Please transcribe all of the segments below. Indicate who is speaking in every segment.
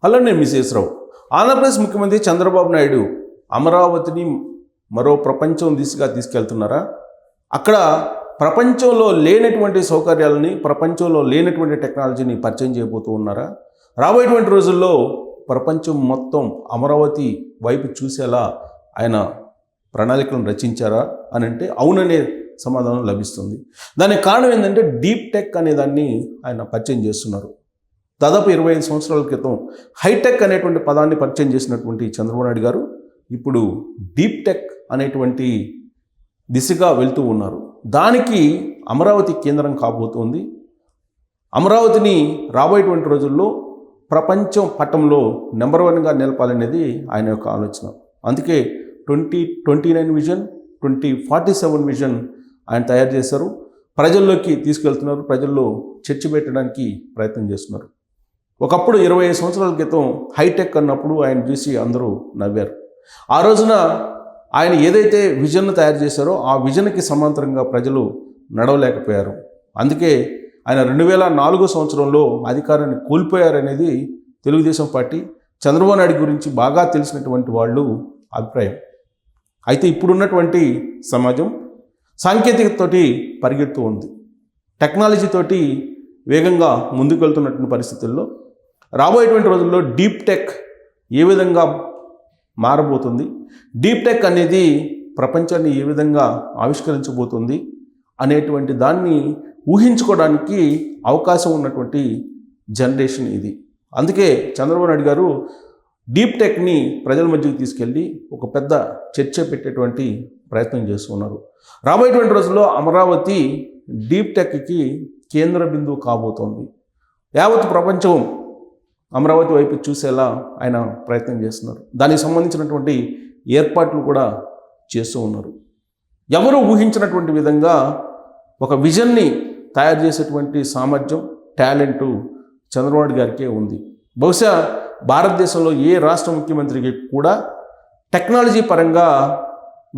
Speaker 1: Hello, నేను మిసేశ్రావు. ఆంధ్రప్రదేశ్ ముఖ్యమంత్రి చంద్రబాబు నాయుడు అమరావతిని మరో ప్రపంచం దిశగా తీసుకెళ్తున్నారా? అక్కడ ప్రపంచంలో లేనటువంటి సౌకర్యాలని, ప్రపంచంలో లేనటువంటి టెక్నాలజీని పరిచయం చేయబోతూ ఉన్నారా? రాబోయేటువంటి రోజుల్లో ప్రపంచం మొత్తం అమరావతి వైపు చూసేలా ఆయన ప్రణాళికలను రచించారా అని అంటే అవుననే సమాధానం లభిస్తుంది. దానికి కారణం ఏంటంటే డీప్ టెక్ అనే దాన్ని ఆయన పరిచయం చేస్తున్నారు. దాదాపు 25 సంవత్సరాల క్రితం హైటెక్ అనేటువంటి పదాన్ని పరిచయం చేసినటువంటి చంద్రబాబు నాయుడు గారు ఇప్పుడు డీప్ టెక్ అనేటువంటి దిశగా వెళ్తూ ఉన్నారు. దానికి అమరావతి కేంద్రం కాబోతోంది. అమరావతిని రాబోయేటువంటి రోజుల్లో ప్రపంచం పట్టంలో నెంబర్ 1గా నిలపాలనేది ఆయన యొక్క ఆలోచన. అందుకే 2029 విజన్, 2047 విజన్ ఆయన తయారు చేశారు. ప్రజల్లోకి తీసుకెళ్తున్నారు. ప్రజల్లో చర్చ పెట్టడానికి ప్రయత్నం చేస్తున్నారు. ఒకప్పుడు 25 సంవత్సరాల క్రితం హైటెక్ అన్నప్పుడు ఆయన చూసి అందరూ నవ్వారు. ఆ రోజున ఆయన ఏదైతే విజన్ను తయారు చేశారో ఆ విజన్కి సమాంతరంగా ప్రజలు నడవలేకపోయారు. అందుకే ఆయన 2004 సంవత్సరంలో అధికారాన్ని కోల్పోయారనేది తెలుగుదేశం పార్టీ, చంద్రబాబు నాయుడు గురించి బాగా తెలిసినటువంటి వాళ్ళు అభిప్రాయం. అయితే ఇప్పుడున్నటువంటి సమాజం సాంకేతికతతోటి పరిగెడుతూ ఉంది. టెక్నాలజీతోటి వేగంగా ముందుకు వెళ్తున్నటువంటి పరిస్థితుల్లో రాబోయేటువంటి రోజుల్లో డీప్ టెక్ ఏ విధంగా మారబోతుంది, డీప్ టెక్ అనేది ప్రపంచాన్ని ఏ విధంగా ఆవిష్కరించబోతుంది అనేటువంటి దాన్ని ఊహించుకోవడానికి అవకాశం ఉన్నటువంటి జనరేషన్ ఇది. అందుకే చంద్రబాబు నాయుడు గారు డీప్ టెక్ని ప్రజల మధ్యకి తీసుకెళ్ళి ఒక పెద్ద చర్చ పెట్టేటువంటి ప్రయత్నం చేస్తున్నారు. రాబోయేటువంటి రోజుల్లో అమరావతి డీప్ టెక్కి కేంద్ర బిందువు కాబోతోంది. యావత్ ప్రపంచం అమరావతి వైపు చూసేలా ఆయన ప్రయత్నం చేస్తున్నారు. దానికి సంబంధించినటువంటి ఏర్పాట్లు కూడా చేస్తూ ఉన్నారు. ఎవరు ఊహించినటువంటి విధంగా ఒక విజన్ని తయారు చేసేటువంటి సామర్థ్యం, టాలెంటు చంద్రబాబు నాయుడు గారికే ఉంది. బహుశా భారతదేశంలో ఏ రాష్ట్ర ముఖ్యమంత్రికి కూడా టెక్నాలజీ పరంగా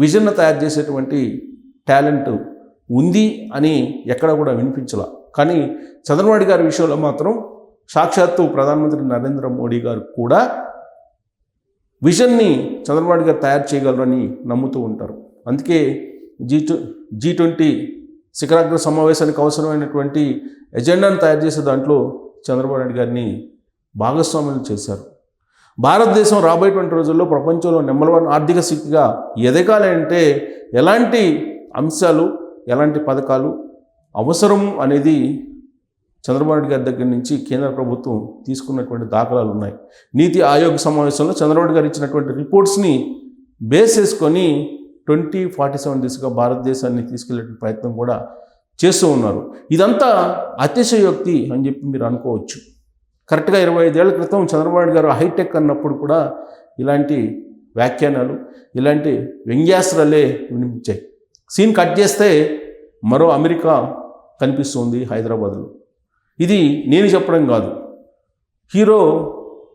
Speaker 1: విజన్ను తయారు చేసేటువంటి టాలెంట్ ఉంది అని ఎక్కడ కూడా వినిపించాల. కానీ చంద్రబాబు నాయుడు గారి విషయంలో మాత్రం సాక్షాత్తు ప్రధానమంత్రి నరేంద్ర మోడీ గారు కూడా విజన్ని చంద్రబాబు నాయుడు గారు తయారు చేయగలరని నమ్ముతూ ఉంటారు. అందుకే G20 శిఖరాగ్ర సమావేశానికి అవసరమైనటువంటి ఎజెండాను తయారు చేసే దాంట్లో చంద్రబాబు నాయుడు గారిని భాగస్వామ్యం చేశారు. భారతదేశం రాబోయేటువంటి రోజుల్లో ప్రపంచంలో నెంబర్ 1 ఆర్థిక శక్తిగా ఎదగాలి అంటే ఎలాంటి అంశాలు, ఎలాంటి పథకాలు అవసరం అనేది చంద్రబాబు నాయుడు గారి దగ్గర నుంచి కేంద్ర ప్రభుత్వం తీసుకున్నటువంటి దాఖలాలు ఉన్నాయి. నీతి ఆయోగ్ సమావేశంలో చంద్రబాబు నాయుడు గారు ఇచ్చినటువంటి రిపోర్ట్స్ని బేస్ చేసుకొని 2047 దిశగా భారతదేశాన్ని తీసుకెళ్లే ప్రయత్నం కూడా చేస్తూ ఉన్నారు. ఇదంతా అతిశయోక్తి అని చెప్పి మీరు అనుకోవచ్చు. కరెక్ట్గా 25 ఏళ్ల క్రితం చంద్రబాబు నాయుడు గారు హైటెక్ అన్నప్పుడు కూడా ఇలాంటి వ్యాఖ్యానాలు, ఇలాంటి వ్యంగ్యాస్త్రాలే వినిపించాయి. సీన్ కట్ చేస్తే మరో అమెరికా కనిపిస్తుంది హైదరాబాద్లో. ఇది నేను చెప్పడం కాదు, హీరో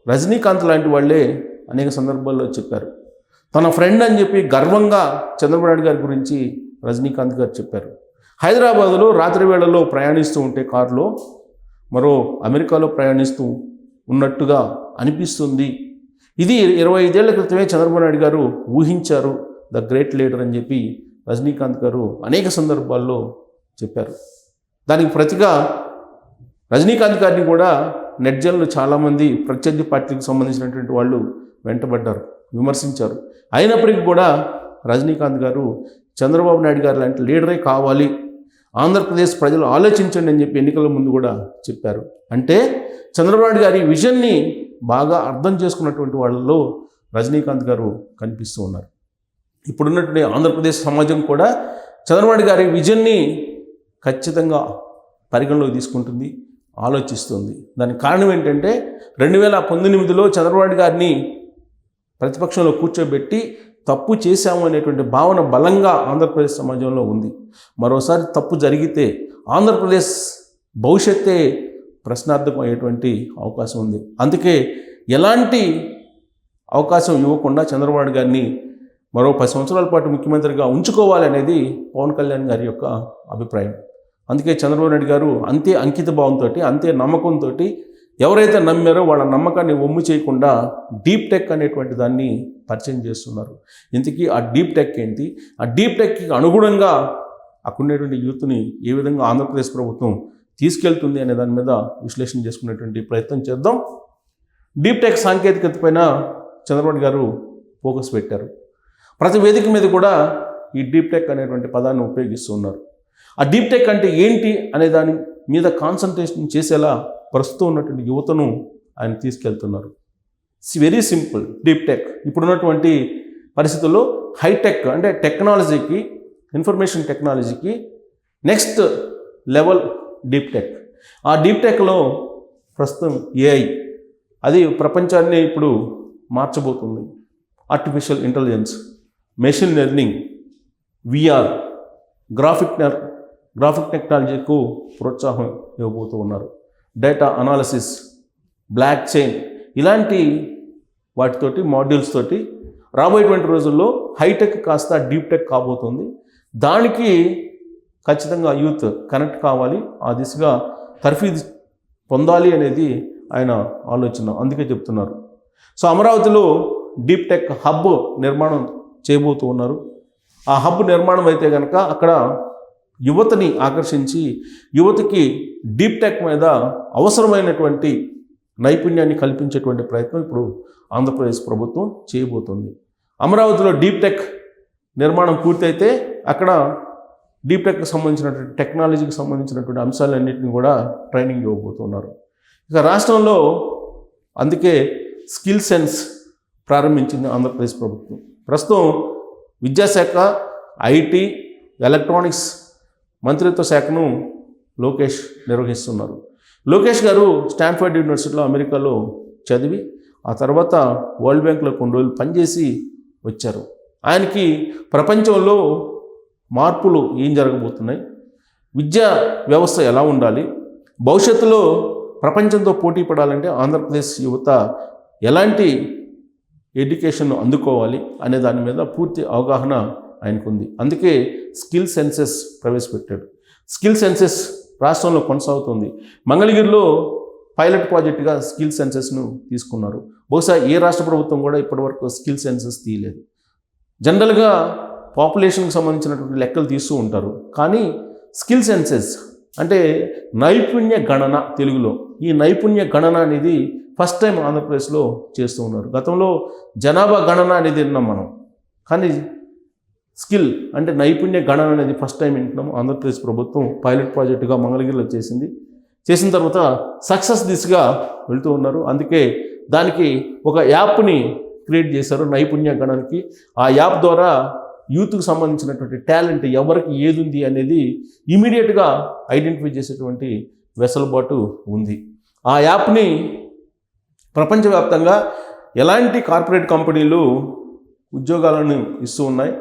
Speaker 1: రజనీకాంత్ లాంటి వాళ్ళే అనేక సందర్భాల్లో చెప్పారు. తన ఫ్రెండ్ అని చెప్పి గర్వంగా చంద్రబాబు నాయుడు గారి గురించి రజనీకాంత్ గారు చెప్పారు. హైదరాబాదులో రాత్రి వేళల్లో ప్రయాణిస్తూ ఉంటే కారులో మరో అమెరికాలో ప్రయాణిస్తూ ఉన్నట్టుగా అనిపిస్తుంది. ఇది 25 ఏళ్ల క్రితమే చంద్రబాబు నాయుడు గారు ఊహించారు, ద గ్రేట్ లీడర్ అని చెప్పి రజనీకాంత్ గారు అనేక సందర్భాల్లో చెప్పారు. దానికి ప్రతిగా రజనీకాంత్ గారిని కూడా నెట్జన్లు చాలామంది ప్రత్యర్థి పార్టీకి సంబంధించినటువంటి వాళ్ళు వెంటబడ్డారు, విమర్శించారు. అయినప్పటికీ కూడా రజనీకాంత్ గారు చంద్రబాబు నాయుడు గారు లాంటి లీడరే కావాలి, ఆంధ్రప్రదేశ్ ప్రజలు ఆలోచించండి అని చెప్పి ఎన్నికల ముందు కూడా చెప్పారు. అంటే చంద్రబాబు నాయుడు గారి విజన్ని బాగా అర్థం చేసుకున్నటువంటి వాళ్ళలో రజనీకాంత్ గారు కనిపిస్తూ ఉన్నారు. ఇప్పుడున్నటువంటి ఆంధ్రప్రదేశ్ సమాజం కూడా చంద్రబాబు నాయుడు గారి విజన్ని ఖచ్చితంగా పరిగణలోకి తీసుకుంటుంది, ఆలోచిస్తుంది. దానికి కారణం ఏంటంటే 2019లో చంద్రబాబు నాయుడు గారిని ప్రతిపక్షంలో కూర్చోబెట్టి తప్పు చేశాము అనేటువంటి భావన బలంగా ఆంధ్రప్రదేశ్ సమాజంలో ఉంది. మరోసారి తప్పు జరిగితే ఆంధ్రప్రదేశ్ భవిష్యత్తే ప్రశ్నార్థకం అయ్యేటువంటి అవకాశం ఉంది. అందుకే ఎలాంటి అవకాశం ఇవ్వకుండా చంద్రబాబు నాయుడు గారిని మరో 10 సంవత్సరాల పాటు ముఖ్యమంత్రిగా ఉంచుకోవాలనేది పవన్ కళ్యాణ్ గారి యొక్క అభిప్రాయం. అందుకే చంద్రబాబు నాయుడు గారు అంతే అంకిత భావంతో, అంతే నమ్మకంతో ఎవరైతే నమ్మారో వాళ్ళ నమ్మకాన్ని ఒమ్ము చేయకుండా డీప్ టెక్ అనేటువంటి దాన్ని పరిచయం చేస్తున్నారు. ఇంతకీ ఆ డీప్ టెక్ ఏంటి, ఆ డీప్ టెక్కి అనుగుణంగా అక్కడున్నటువంటి యూత్ని ఏ విధంగా ఆంధ్రప్రదేశ్ ప్రభుత్వం తీసుకెళ్తుంది అనే దాని మీద విశ్లేషణ చేసుకునేటువంటి ప్రయత్నం చేద్దాం. డీప్ టెక్ సాంకేతికత పైన చంద్రబాబు గారు ఫోకస్ పెట్టారు. ప్రతి వేదిక మీద కూడా ఈ డీప్ టెక్ అనేటువంటి పదాన్ని ఉపయోగిస్తూ ఉన్నారు. ఆ డీప్ టెక్ అంటే ఏంటి అనే దాని మీద కాన్సన్ట్రేషన్ చేసేలా ప్రస్తుతం ఉన్నటువంటి యువతను ఆయన తీసుకెళ్తున్నారు. It's very simple. Deep tech ఇప్పుడున్నటువంటి పరిస్థితుల్లో హైటెక్ అంటే టెక్నాలజీకి, ఇన్ఫర్మేషన్ టెక్నాలజీకి నెక్స్ట్ లెవెల్ డీప్ టెక్. ఆ డీప్ టెక్లో ప్రస్తుతం ఏఐ అది ప్రపంచాన్ని ఇప్పుడు మార్చబోతుంది. Artificial intelligence, machine learning, VR, graphic టెక్నాలజీకు ప్రోత్సాహం ఇవ్వబోతూ ఉన్నారు. డేటా అనాలిసిస్, బ్లాక్ చైన్ ఇలాంటి వాటితోటి మాడ్యూల్స్ తోటి రాబోయేటువంటి రోజుల్లో హైటెక్ కాస్త డీప్ టెక్ కాబోతుంది. దానికి ఖచ్చితంగా యూత్ కనెక్ట్ కావాలి, ఆ దిశగా తర్ఫీదు పొందాలి అనేది ఆయన ఆలోచన. అందుకే చెప్తున్నారు. సో అమరావతిలో డీప్ టెక్ హబ్ నిర్మాణం చేయబోతూ ఉన్నారు. ఆ హబ్ నిర్మాణం అయితే కనుక అక్కడ యువతని ఆకర్షించి యువతకి డీప్ టెక్ మీద అవసరమైనటువంటి నైపుణ్యాన్ని కల్పించేటువంటి ప్రయత్నం ఇప్పుడు ఆంధ్రప్రదేశ్ ప్రభుత్వం చేయబోతుంది. అమరావతిలో డీప్ టెక్ నిర్మాణం పూర్తయితే అక్కడ డీప్ టెక్కి సంబంధించినటువంటి టెక్నాలజీకి సంబంధించినటువంటి అంశాలన్నింటినీ కూడా ట్రైనింగ్ ఇవ్వబోతున్నారు. ఇక రాష్ట్రంలో అందుకే స్కిల్ సెన్స్ ప్రారంభించింది ఆంధ్రప్రదేశ్ ప్రభుత్వం. ప్రస్తుతం విద్యాశాఖ, ఐటీ, ఎలక్ట్రానిక్స్ మంత్రిత్వ శాఖను లోకేష్ నిర్వహిస్తున్నారు. లోకేష్ గారు స్టాన్ఫర్డ్ యూనివర్సిటీలో అమెరికాలో చదివి ఆ తర్వాత వరల్డ్ బ్యాంక్లో కొన్ని రోజులు పనిచేసి వచ్చారు. ఆయనకి ప్రపంచంలో మార్పులు ఏం జరగబోతున్నాయి, విద్యా వ్యవస్థ ఎలా ఉండాలి, భవిష్యత్తులో ప్రపంచంతో పోటీ పడాలంటే ఆంధ్రప్రదేశ్ యువత ఎలాంటి ఎడ్యుకేషన్ అందుకోవాలి అనే దాని మీద పూర్తి అవగాహన ఆయనకుంది. అందుకే స్కిల్ సెన్సెస్ ప్రవేశపెట్టాడు. స్కిల్ సెన్సెస్ రాష్ట్రంలో కొనసాగుతుంది. మంగళగిరిలో పైలట్ ప్రాజెక్టుగా స్కిల్ సెన్సెస్ను తీసుకున్నారు. బహుశా ఏ రాష్ట్ర ప్రభుత్వం కూడా ఇప్పటివరకు స్కిల్ సెన్సెస్ తీయలేదు. జనరల్గా పాపులేషన్కి సంబంధించినటువంటి లెక్కలు తీస్తూ ఉంటారు, కానీ స్కిల్ సెన్సెస్ అంటే నైపుణ్య గణన తెలుగులో. ఈ నైపుణ్య గణన అనేది ఫస్ట్ టైం ఆంధ్రప్రదేశ్లో చేస్తూ ఉన్నారు. గతంలో జనాభా గణన అనేది విన్నాం మనం, కానీ స్కిల్ అంటే నైపుణ్య గణన అనేది ఫస్ట్ టైం వింటున్నాము. ఆంధ్రప్రదేశ్ ప్రభుత్వం పైలట్ ప్రాజెక్టుగా మంగళగిరిలో చేసిన తర్వాత సక్సెస్ దిశగా వెళ్తూ ఉన్నారు. అందుకే దానికి ఒక యాప్ని క్రియేట్ చేశారు నైపుణ్య గణనకి. ఆ యాప్ ద్వారా యూత్కి సంబంధించినటువంటి టాలెంట్ ఎవరికి ఏది ఉంది అనేది ఇమీడియట్గా ఐడెంటిఫై చేసేటువంటి వెసులుబాటు ఉంది. ఆ యాప్ని ప్రపంచవ్యాప్తంగా ఎలాంటి కార్పొరేట్ కంపెనీలు ఉద్యోగాలను ఇస్తూ ఉన్నాయి,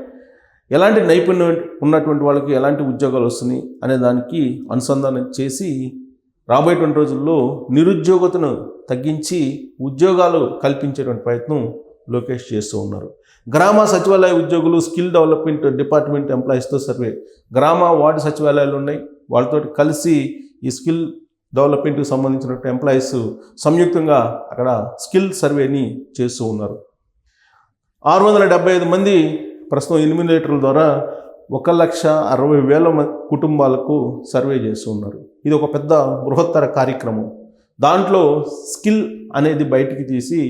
Speaker 1: ఎలాంటి నైపుణ్యం ఉన్నటువంటి వాళ్ళకి ఎలాంటి ఉద్యోగాలు వస్తున్నాయి అనే దానికి అనుసంధానం చేసి రాబోయేటువంటి రోజుల్లో నిరుద్యోగతను తగ్గించి ఉద్యోగాలు కల్పించేటువంటి ప్రయత్నం లోకేష్ చేస్తూ ఉన్నారు. గ్రామ సచివాలయ ఉద్యోగులు స్కిల్ డెవలప్మెంట్ డిపార్ట్మెంట్ ఎంప్లాయీస్తో సర్వే, గ్రామ వార్డు సచివాలయాలు ఉన్నాయి, వాళ్ళతో కలిసి ఈ స్కిల్ డెవలప్మెంట్కి సంబంధించినటువంటి ఎంప్లాయీస్ సంయుక్తంగా అక్కడ స్కిల్ సర్వేని చేస్తూ ఉన్నారు. 675 మంది ప్రస్తుతం ఎలిమినేటర్ల ద్వారా 1,60,000 కుటుంబాలకు సర్వే చేస్తూ ఉన్నారు. ఇది ఒక పెద్ద బృహత్తర కార్యక్రమం. దాంట్లో స్కిల్ అనేది బయటికి తీసి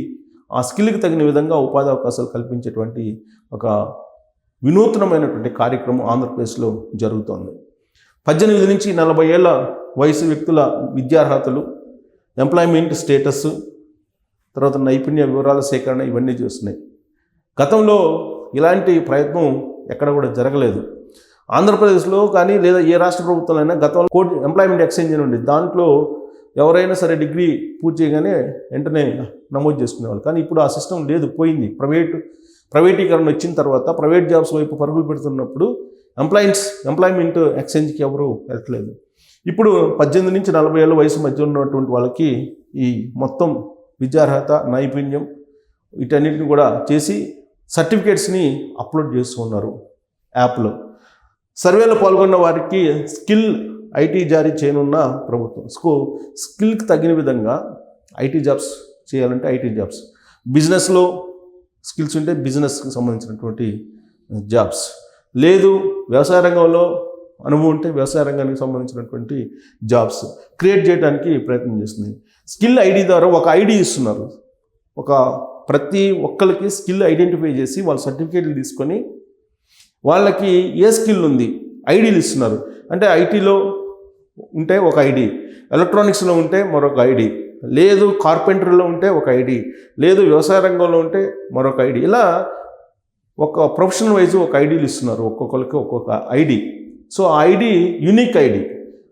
Speaker 1: ఆ స్కిల్కి తగిన విధంగా ఉపాధి అవకాశాలు కల్పించేటువంటి ఒక వినూత్నమైనటువంటి కార్యక్రమం ఆంధ్రప్రదేశ్లో జరుగుతోంది. 18 నుంచి 40 ఏళ్ల వయసు వ్యక్తుల విద్యార్హతలు, ఎంప్లాయ్మెంట్ స్టేటస్, తర్వాత నైపుణ్య వివరాల సేకరణ ఇవన్నీ చేస్తున్నాయి. గతంలో ఇలాంటి ప్రయత్నం ఎక్కడ కూడా జరగలేదు. ఆంధ్రప్రదేశ్లో కానీ లేదా ఏ రాష్ట్ర ప్రభుత్వంలో గతంలో కోడ్ ఎంప్లాయ్మెంట్ ఎక్స్చేంజ్ అని ఉండేది. దాంట్లో ఎవరైనా సరే డిగ్రీ పూర్తి చేయగానే వెంటనే నమోదు చేసుకునేవాళ్ళు. కానీ ఇప్పుడు ఆ సిస్టమ్ లేదు, పోయింది. ప్రైవేటీకరణ వచ్చిన తర్వాత ప్రైవేట్ జాబ్స్ వైపు పరుగులు పెడుతున్నప్పుడు ఎంప్లాయ్మెంట్ ఎక్స్చేంజ్కి ఎవరు వెళ్ళట్లేదు. ఇప్పుడు 18 నుంచి 40 ఏళ్ళ వయసు మధ్య ఉన్నటువంటి వాళ్ళకి ఈ మొత్తం విద్యార్హత, నైపుణ్యం వీటన్నిటిని కూడా చేసి సర్టిఫికేట్స్ని అప్లోడ్ చేస్తూ ఉన్నారు యాప్లో. సర్వేలో పాల్గొన్న వారికి స్కిల్ ఐటీ జారీ చేయనున్న ప్రభుత్వం. స్కిల్కి తగిన విధంగా ఐటీ జాబ్స్ చేయాలంటే ఐటీ జాబ్స్, బిజినెస్లో స్కిల్స్ ఉంటే బిజినెస్కి సంబంధించినటువంటి జాబ్స్, లేదు వ్యవసాయ రంగంలో అనుభవం ఉంటే వ్యవసాయ రంగానికి సంబంధించినటువంటి జాబ్స్ క్రియేట్ చేయడానికి ప్రయత్నం చేస్తుంది. స్కిల్ ఐడి ద్వారా ఒక ఐడి ఇస్తున్నారు. ప్రతి ఒక్కరికి స్కిల్ ఐడెంటిఫై చేసి వాళ్ళ సర్టిఫికేట్లు తీసుకొని వాళ్ళకి ఏ స్కిల్ ఉంది ఐడీలు ఇస్తున్నారు. అంటే ఐటీలో ఉంటే ఒక ఐడి, ఎలక్ట్రానిక్స్లో ఉంటే మరొక ఐడి, లేదు కార్పెంటరీలో ఉంటే ఒక ఐడి, లేదు వ్యవసాయ రంగంలో ఉంటే మరొక ఐడి, ఇలా ఒక ప్రొఫెషన్ వైజ్ ఒక ఐడీలు ఇస్తున్నారు, ఒక్కొక్కరికి ఒక్కొక్క ఐడి. సో ఆ ID unique ID.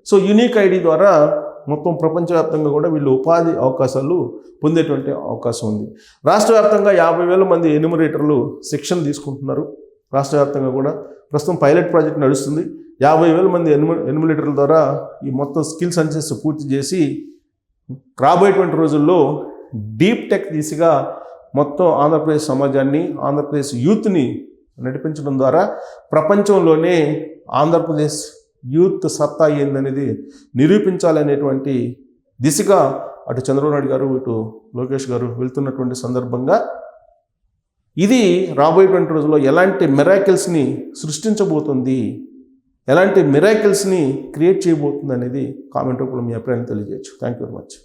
Speaker 1: So unique ID ద్వారా మొత్తం ప్రపంచవ్యాప్తంగా కూడా వీళ్ళు ఉపాధి అవకాశాలు పొందేటువంటి అవకాశం ఉంది. రాష్ట్ర వ్యాప్తంగా 50,000 మంది ఎన్యూమరేటర్లు శిక్షణ తీసుకుంటున్నారు. రాష్ట్ర వ్యాప్తంగా కూడా ప్రస్తుతం పైలట్ ప్రాజెక్ట్ నడుస్తుంది. 50,000 మంది ఎన్యూమరేటర్ల ద్వారా ఈ మొత్తం స్కిల్ సెన్సెస్ పూర్తి చేసి రాబోయేటువంటి రోజుల్లో డీప్ టెక్ దిశగా మొత్తం ఆంధ్రప్రదేశ్ సమాజాన్ని, ఆంధ్రప్రదేశ్ యూత్ని నడిపించడం ద్వారా ప్రపంచంలోనే ఆంధ్రప్రదేశ్ యూత్ సత్తా ఏందనేది నిరూపించాలనేటువంటి దిశగా అటు చంద్రబాబు నాయుడు గారు, ఇటు లోకేష్ గారు వెళ్తున్నటువంటి సందర్భంగా ఇది రాబోయేటువంటి రోజుల్లో ఎలాంటి మిరాకిల్స్ని సృష్టించబోతుంది, ఎలాంటి మిరాకిల్స్ని క్రియేట్ చేయబోతుంది అనేది కామెంట్ రూపంలో మీ అభిప్రాయాన్ని తెలియజేయచ్చు. Thank you very much.